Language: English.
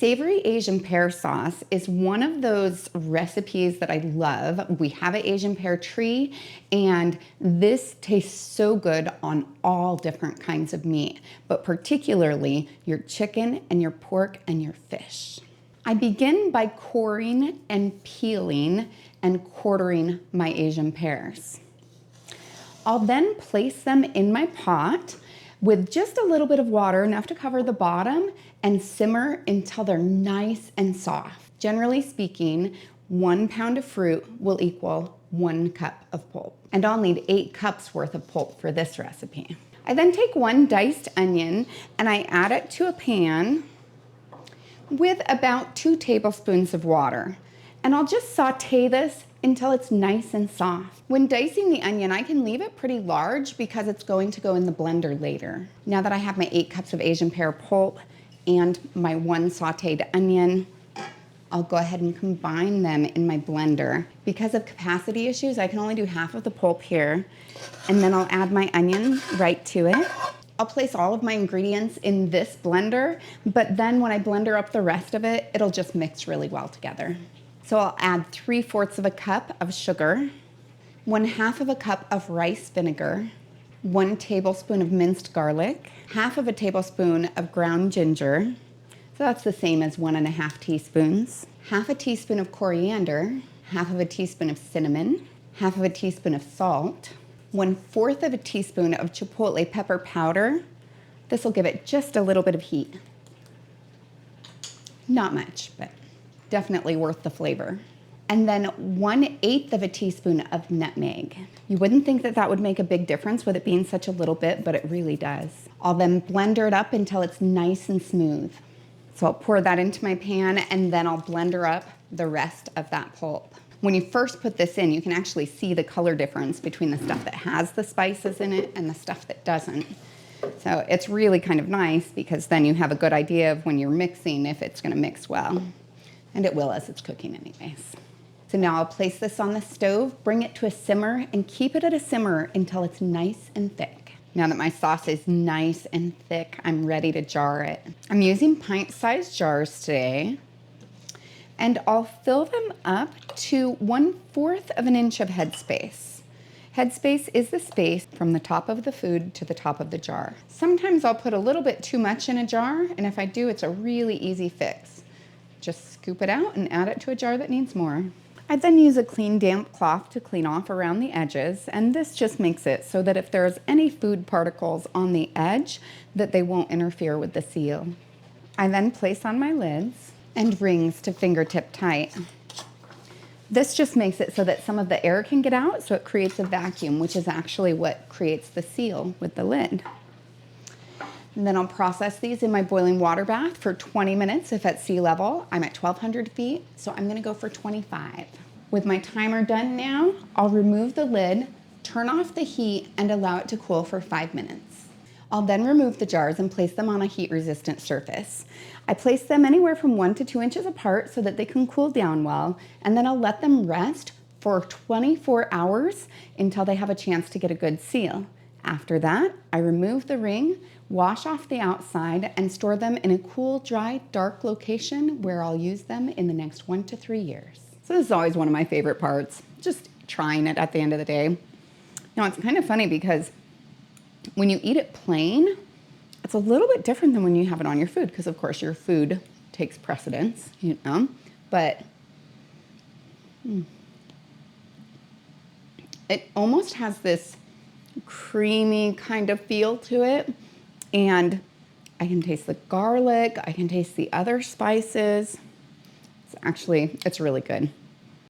Savory Asian Pear Sauce is one of those recipes that I love. We have an Asian pear tree, and this tastes so good on all different kinds of meat, but particularly your chicken and your pork and your fish. I begin by coring and peeling and quartering my Asian pears. I'll then place them in my pot with just a little bit of water, enough to cover the bottom, and simmer until they're nice and soft. Generally speaking, 1 pound of fruit will equal 1 cup of pulp. And I'll need 8 cups worth of pulp for this recipe. I then take 1 diced onion and I add it to a pan with about 2 tablespoons of water. And I'll just saute this until it's nice and soft. When dicing the onion, I can leave it pretty large because it's going to go in the blender later. Now that I have my 8 cups of Asian pear pulp and my 1 sauteed onion, I'll go ahead and combine them in my blender. Because of capacity issues, I can only do half of the pulp here, and then I'll add my onion right to it. I'll place all of my ingredients in this blender, but then when I blender up the rest of it, it'll just mix really well together. So I'll add 3/4 of a cup of sugar, 1/2 of a cup of rice vinegar, 1 tablespoon of minced garlic, 1/2 of a tablespoon of ground ginger, so that's the same as 1½ teaspoons, 1/2 a teaspoon of coriander, 1/2 of a teaspoon of cinnamon, 1/2 of a teaspoon of salt, 1/4 of a teaspoon of chipotle pepper powder. This will give it just a little bit of heat. Not much, but definitely worth the flavor. And then 1/8 of a teaspoon of nutmeg. You wouldn't think that that would make a big difference with it being such a little bit, but it really does. I'll then blender it up until it's nice and smooth. So I'll pour that into my pan and then I'll blender up the rest of that pulp. When you first put this in, you can actually see the color difference between the stuff that has the spices in it and the stuff that doesn't. So it's really kind of nice because then you have a good idea of when you're mixing if it's gonna mix well. And it will as it's cooking anyways. So now I'll place this on the stove, bring it to a simmer, and keep it at a simmer until it's nice and thick. Now that my sauce is nice and thick, I'm ready to jar it. I'm using pint-sized jars today, and I'll fill them up to 1/4 of an inch of headspace. Headspace is the space from the top of the food to the top of the jar. Sometimes I'll put a little bit too much in a jar, and if I do, it's a really easy fix. Just scoop it out and add it to a jar that needs more. I then use a clean damp cloth to clean off around the edges, and this just makes it so that if there's any food particles on the edge, that they won't interfere with the seal. I then place on my lids and rings to fingertip tight. This just makes it so that some of the air can get out, so it creates a vacuum, which is actually what creates the seal with the lid. And then I'll process these in my boiling water bath for 20 minutes if at sea level. I'm at 1,200 feet, so I'm gonna go for 25. With my timer done now, I'll remove the lid, turn off the heat, and allow it to cool for 5 minutes. I'll then remove the jars and place them on a heat-resistant surface. I place them anywhere from 1 to 2 inches apart so that they can cool down well, and then I'll let them rest for 24 hours until they have a chance to get a good seal. After that, I remove the ring, wash off the outside, and store them in a cool, dry, dark location where I'll use them in the next 1 to 3 years. So this is always one of my favorite parts, just trying it at the end of the day. Now it's kind of funny because when you eat it plain, it's a little bit different than when you have it on your food, because of course your food takes precedence, you know, but it almost has this creamy kind of feel to it. And I can taste the garlic, I can taste the other spices. It's really good.